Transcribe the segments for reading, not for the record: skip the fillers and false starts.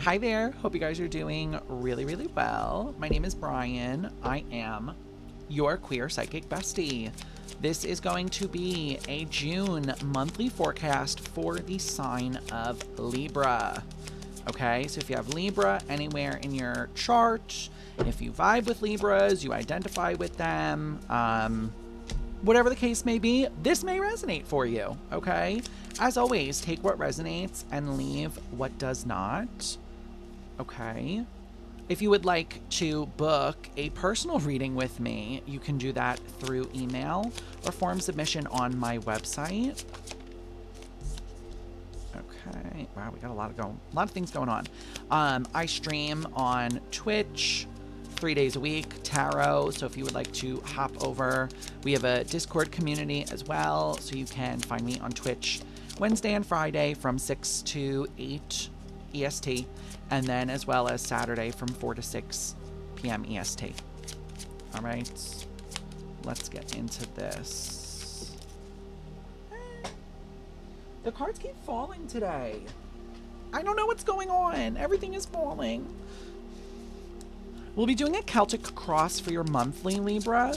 Hi there. Hope you guys are doing really, really well. My name is Brian. I am your queer psychic bestie. This is going to be a June monthly forecast for the sign of Libra. Okay, so if you have Libra anywhere in your chart, if you vibe with Libras, you identify with them, whatever the case may be, this may resonate for you, okay? As always, take what resonates and leave what does not, okay? If you would like to book a personal reading with me, you can do that through email or form submission on my website. Okay, wow, we got a lot of things going on. I stream on Twitch 3 days a week, tarot. So if you would like to hop over, we have a Discord community as well. So you can find me on Twitch Wednesday and Friday from 6 to 8 EST, and then as well as Saturday from 4 to 6 p.m. EST. All right, let's get into this. The cards keep falling today. I don't know what's going on. Everything is falling. We'll be doing a Celtic cross for your monthly, Libra.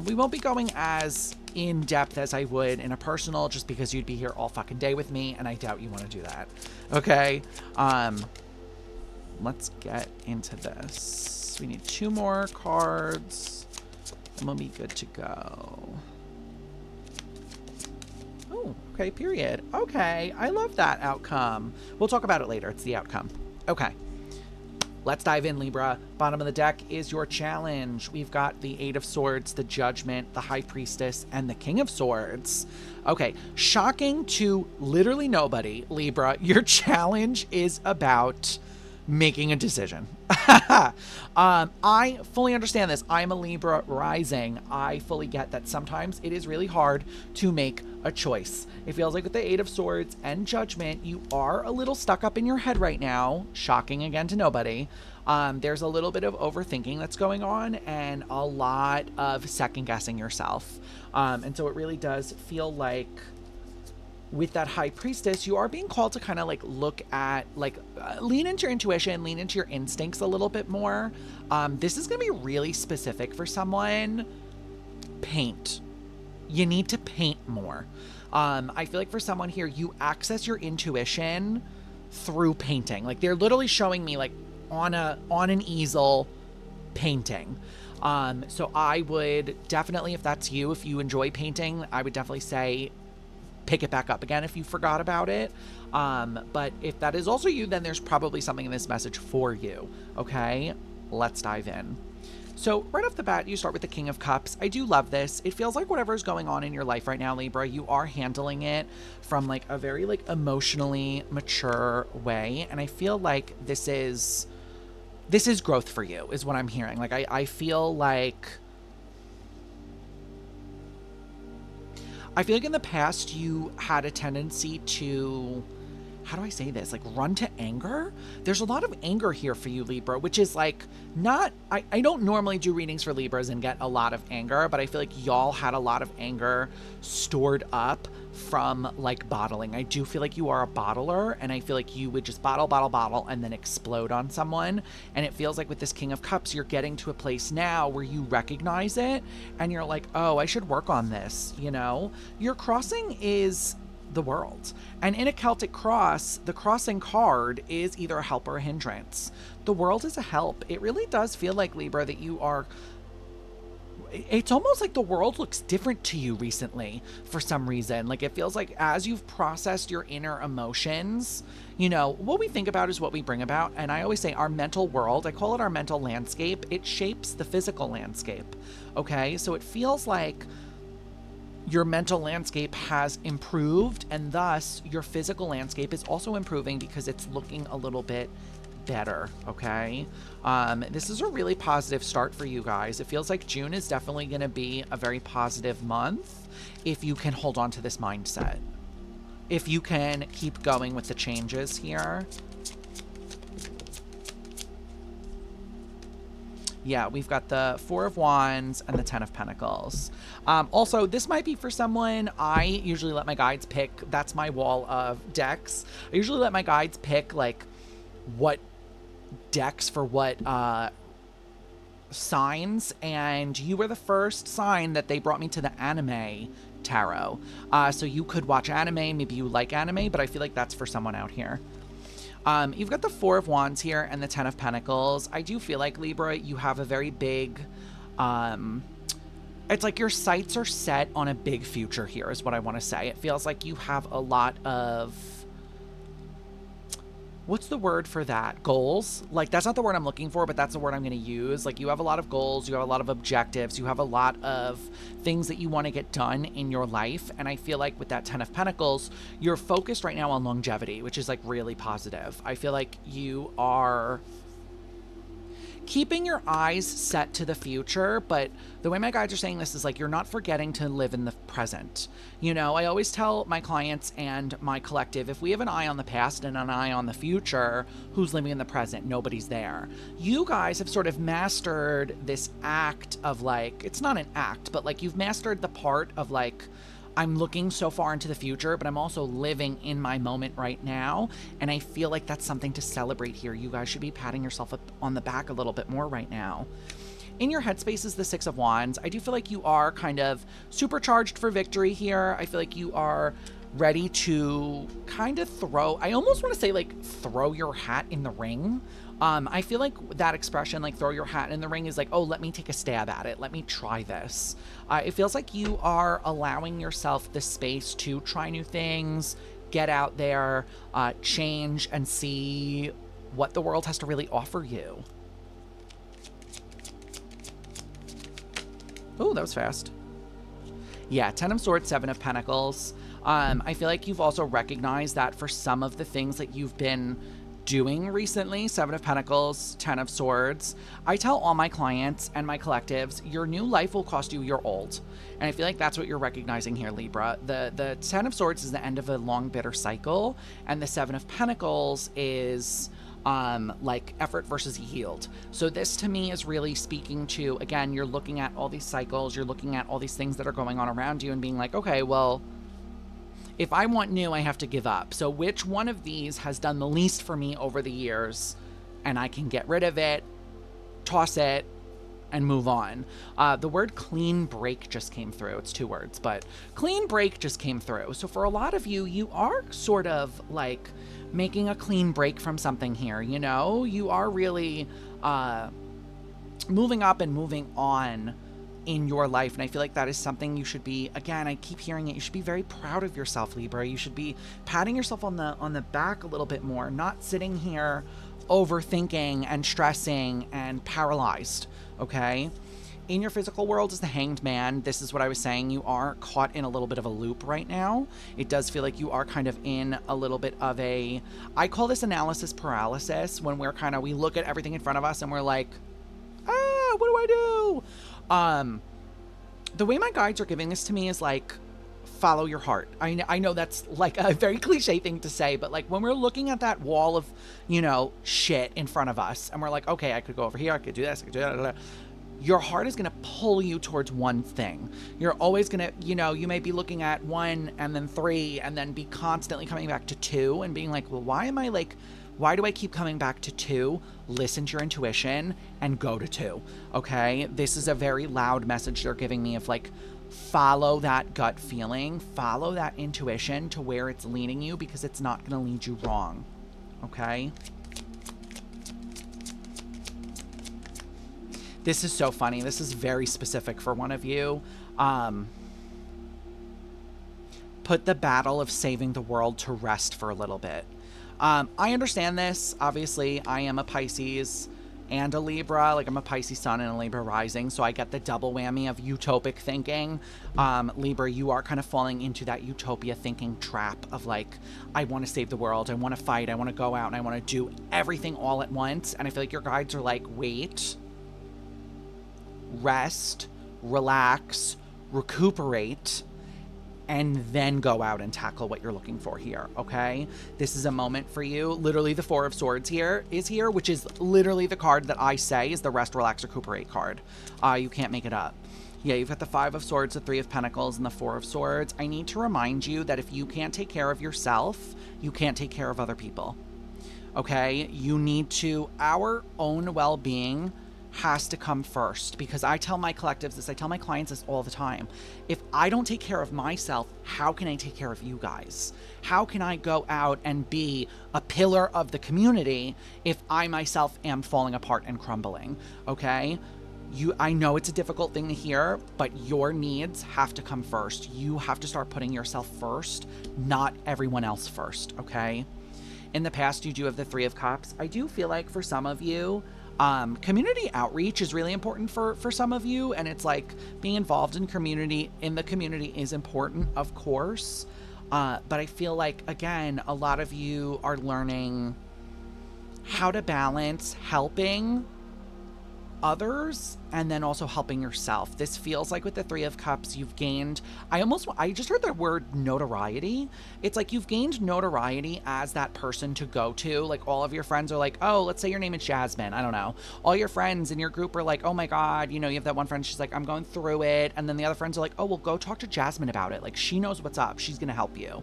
We won't be going as in depth as I would in a personal, just because you'd be here all fucking day with me, and I doubt you want to do that. Okay. Let's get into this. We need 2 more cards, and we'll be good to go. Oh, okay, period. Okay, I love that outcome. We'll talk about it later. It's the outcome. Okay. Let's dive in, Libra. Bottom of the deck is your challenge. We've got the 8 of Swords, the Judgment, the High Priestess, and the King of Swords. Okay, shocking to literally nobody, Libra. Your challenge is about making a decision. I fully understand this. I'm a Libra rising. I fully get that sometimes it is really hard to make a choice. It feels like with the 8 of Swords and Judgment, you are a little stuck up in your head right now. Shocking again to nobody. There's a little bit of overthinking that's going on and a lot of second guessing yourself. And so it really does feel like with that High Priestess, you are being called to kind of like look at, like, lean into your intuition, lean into your instincts a little bit more. This is going to be really specific for someone. Paint. You need to paint more. I feel like for someone here, you access your intuition through painting. Like, they're literally showing me like on an easel painting. So I would definitely, if that's you, if you enjoy painting, I would definitely say pick it back up again if you forgot about it. But if that is also you, then there's probably something in this message for you. Okay, let's dive in. So right off the bat, you start with the King of Cups. I do love this. It feels like whatever's going on in your life right now, Libra, you are handling it from like a very like emotionally mature way. And I feel like this is growth for you, is what I'm hearing. Like I feel like in the past you had a tendency to, how do I say this? Like run to anger. There's a lot of anger here for you, Libra, which is like not, I don't normally do readings for Libras and get a lot of anger, but I feel like y'all had a lot of anger stored up from like bottling. I do feel like you are a bottler, and I feel like you would just bottle, and then explode on someone. And it feels like with this King of Cups, you're getting to a place now where you recognize it and you're like, oh, I should work on this. You know, your crossing is the world. And in a Celtic cross, the crossing card is either a help or a hindrance. The world is a help. It really does feel like, Libra, that you are, it's almost like the world looks different to you recently for some reason. Like it feels like as you've processed your inner emotions, you know, what we think about is what we bring about. And I always say our mental world, I call it our mental landscape. It shapes the physical landscape. Okay. So it feels like your mental landscape has improved, and thus your physical landscape is also improving because it's looking a little bit better. Okay. This is a really positive start for you guys. It feels like June is definitely going to be a very positive month if you can hold on to this mindset. If you can keep going with the changes here. Yeah, we've got the 4 of Wands and the 10 of Pentacles. Also, this might be for someone. I usually let my guides pick. That's my wall of decks. I usually let my guides pick like what decks for what signs, and you were the first sign that they brought me to the anime tarot. So you could watch anime, maybe you like anime, but I feel like that's for someone out here. You've got the Four of Wands here and the Ten of Pentacles. I do feel like, Libra, you have a very big, it's like your sights are set on a big future here is what I want to say. It feels like you have a lot of, what's the word for that? Goals? Like, that's not the word I'm looking for, but that's the word I'm going to use. Like, you have a lot of goals, you have a lot of objectives, you have a lot of things that you want to get done in your life. And I feel like with that Ten of Pentacles, you're focused right now on longevity, which is like really positive. I feel like you are keeping your eyes set to the future, but the way my guides are saying this is like you're not forgetting to live in the present. You know, I always tell my clients and my collective, if we have an eye on the past and an eye on the future, who's living in the present? Nobody's there. You guys have sort of mastered this act of like, it's not an act, but like you've mastered the part of like, I'm looking so far into the future, but I'm also living in my moment right now. And I feel like that's something to celebrate here. You guys should be patting yourself up on the back a little bit more right now. In your headspace is the Six of Wands. I do feel like you are kind of supercharged for victory here. I feel like you are ready to kind of throw, I almost want to say like throw your hat in the ring. I feel like that expression, like throw your hat in the ring, is like, oh, let me take a stab at it. Let me try this. It feels like you are allowing yourself the space to try new things, get out there, change, and see what the world has to really offer you. Oh, that was fast. Yeah, Ten of Swords, Seven of Pentacles. I feel like you've also recognized that for some of the things that you've been doing recently, Seven of Pentacles, Ten of Swords, I tell all my clients and my collectives, your new life will cost you your old. And I feel like that's what you're recognizing here, Libra. The Ten of Swords is the end of a long, bitter cycle, and the Seven of Pentacles is like effort versus yield. So this to me is really speaking to, again, you're looking at all these cycles, you're looking at all these things that are going on around you and being like, okay, well, if I want new, I have to give up. So which one of these has done the least for me over the years, and I can get rid of it, toss it, and move on. The word clean break just came through. It's two words, but clean break just came through. So for a lot of you, you are sort of like making a clean break from something here, you know? You are really moving up and moving on in your life, and I feel like that is something you should be, again, I keep hearing it, you should be very proud of yourself, Libra. You should be patting yourself on the back a little bit more, not sitting here overthinking and stressing and paralyzed, okay? In your physical world is the Hanged Man. This is what I was saying. You are caught in a little bit of a loop right now. It does feel like you are kind of in a little bit of a, I call this analysis paralysis, when we're kind of, we look at everything in front of us and we're like, what do I do? The way my guides are giving this to me is like, follow your heart. I know that's like a very cliche thing to say, but like when we're looking at that wall of, you know, shit in front of us and we're like, okay, I could go over here, I could do this, I could do that. Your heart is going to pull you towards one thing. You're always going to, you know, you may be looking at one and then three and then be constantly coming back to two and being like, well, why do I keep coming back to two? Listen to your intuition and go to two, okay? This is a very loud message they're giving me of like, follow that gut feeling, follow that intuition to where it's leading you, because it's not going to lead you wrong, okay? This is so funny. This is very specific for one of you. Put the battle of saving the world to rest for a little bit. I understand this. Obviously, I am a Pisces and a Libra. Like, I'm a Pisces sun and a Libra rising, so I get the double whammy of utopic thinking. Libra, you are kind of falling into that utopia thinking trap of like, I want to save the world, I want to fight, I want to go out, and I want to do everything all at once. And I feel like your guides are like, wait, rest, relax, recuperate, and then go out and tackle what you're looking for here, okay? This is a moment for you. Literally, the Four of Swords here is here, which is literally the card that I say is the rest, relax, recuperate card. You can't make it up. Yeah, you've got the Five of Swords, the Three of Pentacles, and the Four of Swords. I need to remind you that if you can't take care of yourself, you can't take care of other people. okay? You need to, our own well-being has to come first, because I tell my collectives this, I tell my clients this all the time. If I don't take care of myself, how can I take care of you guys? How can I go out and be a pillar of the community if I myself am falling apart and crumbling, okay? I know it's a difficult thing to hear, but your needs have to come first. You have to start putting yourself first, not everyone else first, okay? In the past, you do have the Three of Cups. I do feel like for some of you, community outreach is really important for some of you, and it's like being involved in the community is important, of course, but I feel like, again, a lot of you are learning how to balance helping others and then also helping yourself. This feels like with the Three of Cups, you've gained, I just heard the word notoriety. It's like you've gained notoriety as that person to go to. Like all of your friends are like, oh, let's say your name is Jasmine. I don't know. All your friends in your group are like, oh my God, you know, you have that one friend, she's like, I'm going through it. And then the other friends are like, oh, well, go talk to Jasmine about it. Like she knows what's up. She's going to help you.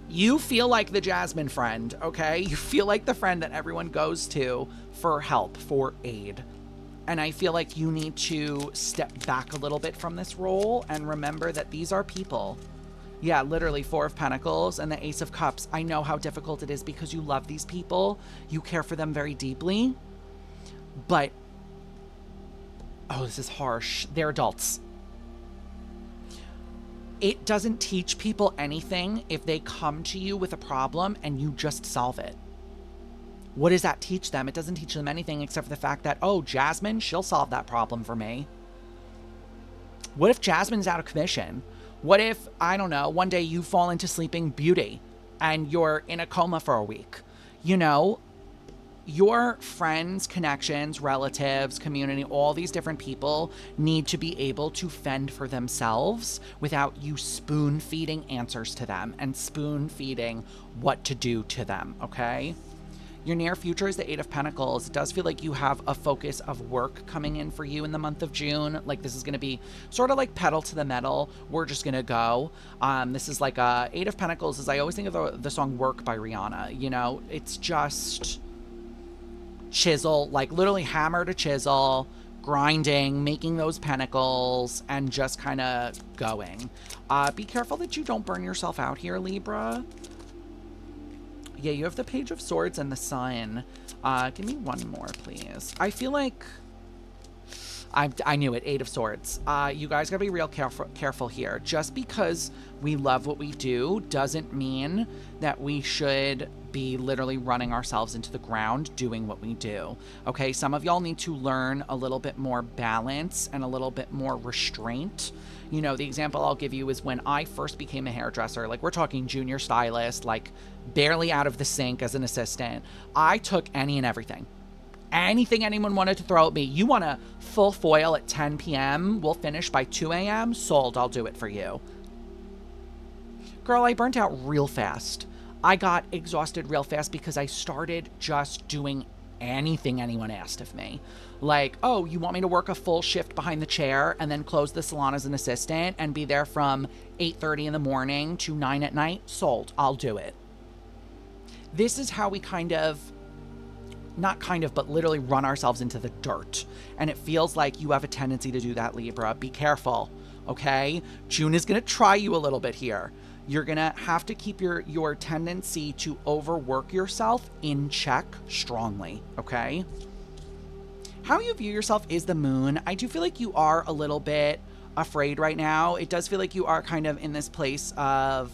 You feel like the Jasmine friend, okay? You feel like the friend that everyone goes to for help, for aid. And I feel like you need to step back a little bit from this role and remember that these are people. Yeah, literally Four of Pentacles and the Ace of Cups. I know how difficult it is because you love these people. You care for them very deeply. But, oh, this is harsh. They're adults. It doesn't teach people anything if they come to you with a problem and you just solve it. What does that teach them? It doesn't teach them anything except for the fact that, oh, Jasmine, she'll solve that problem for me. What if Jasmine's out of commission? What if, I don't know, one day you fall into Sleeping Beauty and you're in a coma for a week? You know, your friends, connections, relatives, community, all these different people need to be able to fend for themselves without you spoon feeding answers to them and spoon feeding what to do to them, okay? Your near future is the Eight of Pentacles. It does feel like you have a focus of work coming in for you in the month of June. Like this is going to be sort of like pedal to the metal. We're just going to go. This is like Eight of Pentacles is, I always think of the song Work by Rihanna. You know, it's just chisel, like literally hammer to chisel, grinding, making those pentacles, and just kind of going. Be careful that you don't burn yourself out here, Libra. Yeah, you have the Page of Swords and the Sun. Give me one more, please. I feel like I knew it. Eight of Swords. You guys gotta be real careful here. Just because we love what we do doesn't mean that we should be literally running ourselves into the ground doing what we do. Okay, some of y'all need to learn a little bit more balance and a little bit more restraint. You know, the example I'll give you is when I first became a hairdresser, like we're talking junior stylist, like barely out of the sink as an assistant. I took any and everything. Anything anyone wanted to throw at me. You want a full foil at 10 p.m. We'll finish by 2 a.m. Sold. I'll do it for you. Girl, I burnt out real fast. I got exhausted real fast because I started just doing anything anyone asked of me. Like, oh, you want me to work a full shift behind the chair and then close the salon as an assistant and be there from 8:30 in the morning to 9 at night? Sold. I'll do it. This is how we but literally run ourselves into the dirt. And it feels like you have a tendency to do that, Libra. Be careful, okay? June is going to try you a little bit here. You're going to have to keep your tendency to overwork yourself in check strongly, okay? How you view yourself is the Moon. I do feel like you are a little bit afraid right now. It does feel like you are kind of in this place of,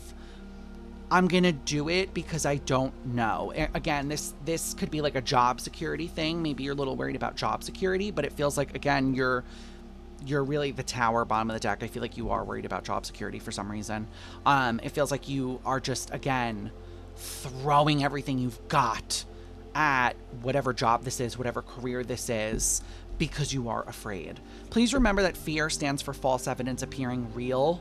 I'm going to do it because I don't know. Again, this could be like a job security thing. Maybe you're a little worried about job security, but it feels like, again, you're really the Tower, bottom of the deck. I feel like you are worried about job security for some reason. It feels like you are just, again, throwing everything you've got at whatever job this is, whatever career this is, because you are afraid. Please remember that fear stands for false evidence appearing real.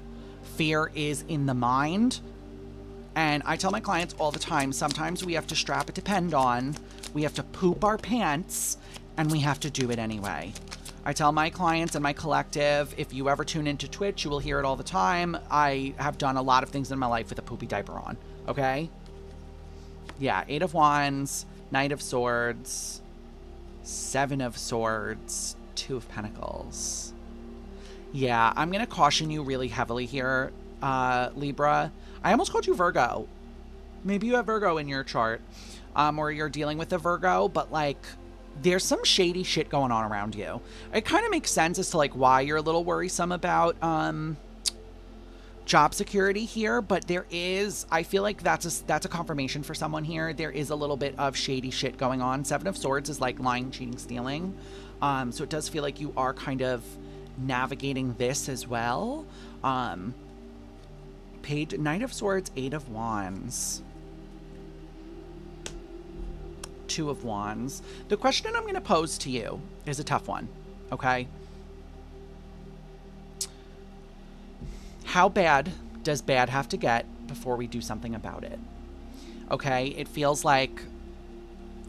Fear is in the mind. And I tell my clients all the time, sometimes we have to strap a depend on, we have to poop our pants, and we have to do it anyway. I tell my clients and my collective, if you ever tune into Twitch, you will hear it all the time. I have done a lot of things in my life with a poopy diaper on, okay? Yeah, 8 of Wands, Knight of Swords, 7 of Swords, 2 of Pentacles. Yeah, I'm going to caution you really heavily here, Libra. I almost called you Virgo. Maybe you have Virgo in your chart, or you're dealing with a Virgo, but like there's some shady shit going on around you. It kind of makes sense as to like why you're a little worrisome about job security here, but there is, I feel like that's a confirmation for someone here. There is a little bit of shady shit going on. 7 of Swords is like lying, cheating, stealing. So it does feel like you are kind of navigating this as well. Knight of Swords, 8 of Wands, 2 of Wands. The question I'm going to pose to you is a tough one, okay? How bad does bad have to get before we do something about it? Okay, it feels like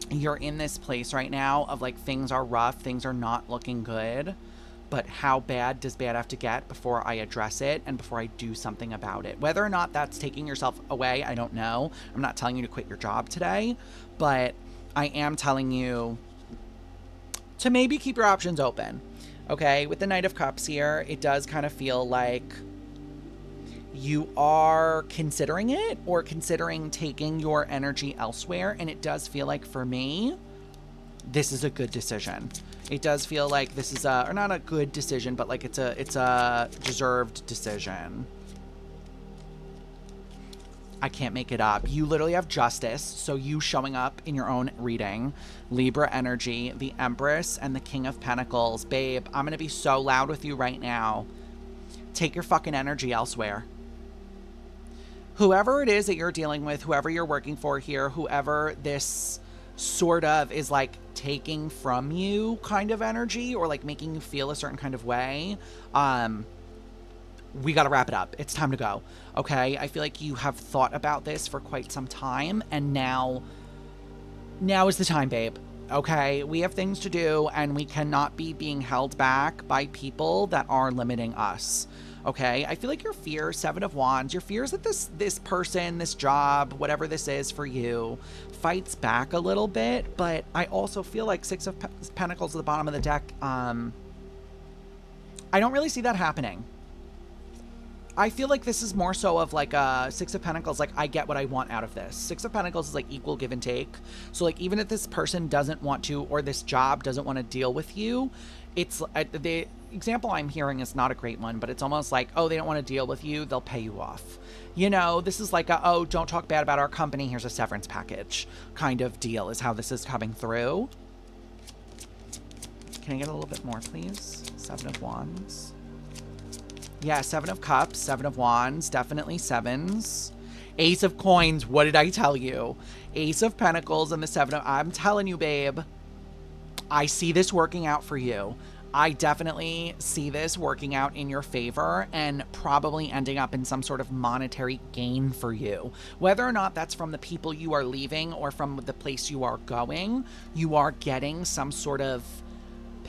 you're in this place right now of like things are rough, things are not looking good, but how bad does bad have to get before I address it and before I do something about it? Whether or not that's taking yourself away, I don't know. I'm not telling you to quit your job today, but I am telling you to maybe keep your options open. Okay, with the Knight of Cups here, it does kind of feel like you are considering it or considering taking your energy elsewhere. And it does feel like for me, this is a good decision. It does feel like this is or not a good decision, but like it's a deserved decision. I can't make it up. You literally have Justice. So you showing up in your own reading, Libra energy, the Empress and the King of Pentacles. Babe, I'm going to be so loud with you right now. Take your fucking energy elsewhere. Whoever it is that you're dealing with, whoever you're working for here, whoever this sort of is like taking from you kind of energy or like making you feel a certain kind of way, we got to wrap it up. It's time to go. Okay. I feel like you have thought about this for quite some time, and now is the time, babe. Okay. We have things to do, and we cannot be being held back by people that are limiting us. Okay, I feel like your fear, 7 of Wands, your fear is that this person, this job, whatever this is for you, fights back a little bit. But I also feel like 6 of Pentacles at the bottom of the deck. I don't really see that happening. I feel like this is more so of like a 6 of Pentacles. Like, I get what I want out of this. 6 of Pentacles is like equal give and take. So like, even if this person doesn't want to, or this job doesn't want to deal with you, it's the example I'm hearing is not a great one, but it's almost like, oh, they don't want to deal with you, they'll pay you off. You know, this is like a, oh, don't talk bad about our company, here's a severance package kind of deal is how this is coming through. Can I get a little bit more, please? 7 of Wands. Yeah, 7 of Cups, 7 of Wands, definitely 7s. Ace of Coins, what did I tell you? Ace of Pentacles and the 7 of... I'm telling you, babe, I see this working out for you. I definitely see this working out in your favor and probably ending up in some sort of monetary gain for you. Whether or not that's from the people you are leaving or from the place you are going, you are getting some sort of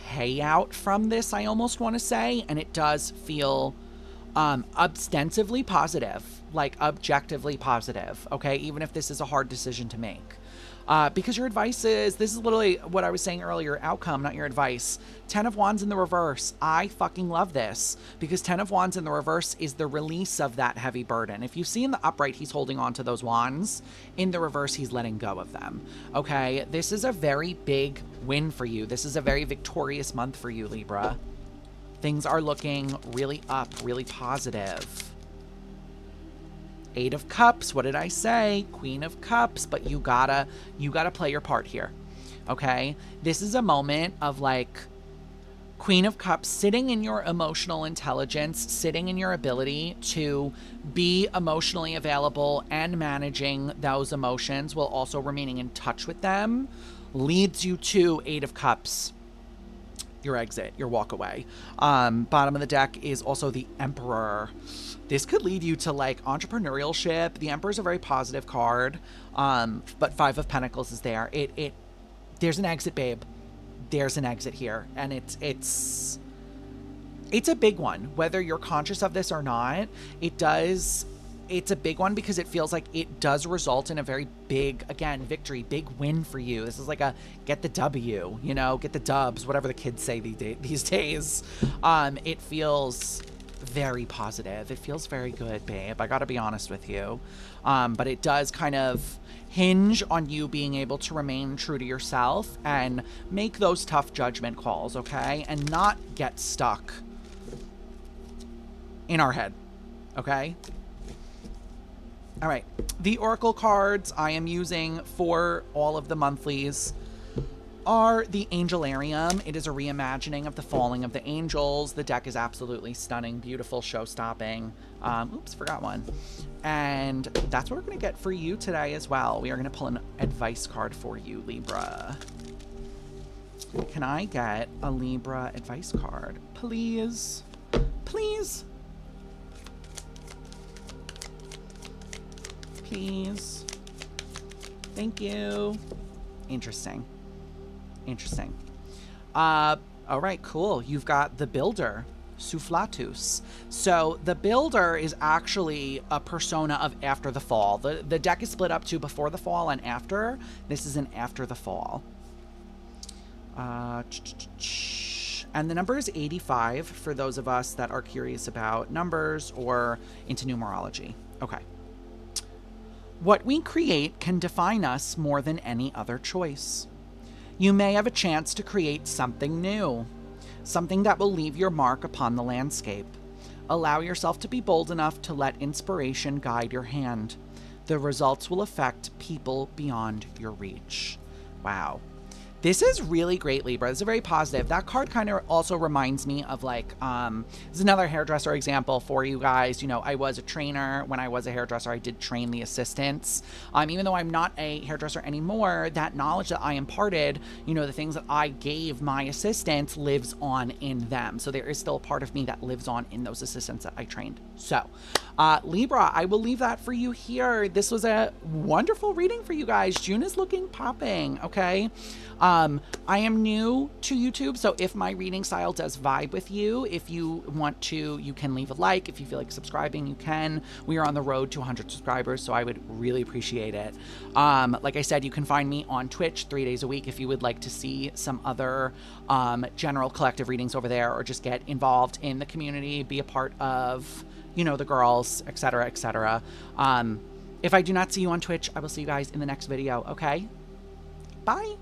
payout from this, I almost want to say, and it does feel ostensibly positive, like objectively positive, okay, even if this is a hard decision to make. Because your advice is, this is literally what I was saying earlier, outcome, not your advice. 10 of Wands in the reverse. I fucking love this because 10 of Wands in the reverse is the release of that heavy burden. If you see in the upright, he's holding on to those wands. In the reverse, he's letting go of them. Okay. This is a very big win for you. This is a very victorious month for you, Libra. Things are looking really up, really positive. 8 of Cups, what did I say? Queen of Cups, but you gotta play your part here, okay? This is a moment of like Queen of Cups, sitting in your emotional intelligence, sitting in your ability to be emotionally available and managing those emotions while also remaining in touch with them, leads you to 8 of Cups. Your exit, your walk away. Bottom of the deck is also the Emperor. This could lead you to like entrepreneurship. The Emperor is a very positive card. But 5 of Pentacles is there. There's an exit, babe. There's an exit here. And it's a big one. Whether you're conscious of this or not, it it's a big one because it feels like it does result in a very big, again, victory, big win for you. This is like a get the W, you know, get the dubs, whatever the kids say these days. It feels very positive. It feels very good, babe. I gotta be honest with you. But it does kind of hinge on you being able to remain true to yourself and make those tough judgment calls, okay? And not get stuck in our head, okay? All right, the Oracle cards I am using for all of the monthlies are the Angelarium. It is a reimagining of the Falling of the Angels. The deck is absolutely stunning, beautiful, show-stopping. Oops, forgot one. And that's what we're going to get for you today as well. We are going to pull an advice card for you, Libra. Can I get a Libra advice card, please? Please? Please? Thank you. Interesting. Interesting. All right, cool. You've got the Builder, Soufflatus. So the Builder is actually a persona of After the Fall. The deck is split up to Before the Fall and After. This is an After the Fall. And the number is 85 for those of us that are curious about numbers or into numerology. Okay. What we create can define us more than any other choice. You may have a chance to create something new, something that will leave your mark upon the landscape. Allow yourself to be bold enough to let inspiration guide your hand. The results will affect people beyond your reach. Wow. This is really great, Libra. This is very positive. That card kind of also reminds me of like, this is another hairdresser example for you guys. You know, I was a trainer. When I was a hairdresser, I did train the assistants. Even though I'm not a hairdresser anymore, that knowledge that I imparted, you know, the things that I gave my assistants lives on in them. So there is still a part of me that lives on in those assistants that I trained. So, Libra, I will leave that for you here. This was a wonderful reading for you guys. June is looking popping, okay? I am new to YouTube, so if my reading style does vibe with you, if you want to, you can leave a like. If you feel like subscribing, you can. We are on the road to 100 subscribers, so I would really appreciate it. Like I said, you can find me on Twitch 3 days a week if you would like to see some other general collective readings over there, or just get involved in the community, be a part of, you know, the girls, etc., etc. If I do not see you on Twitch, I will see you guys in the next video, okay? Bye!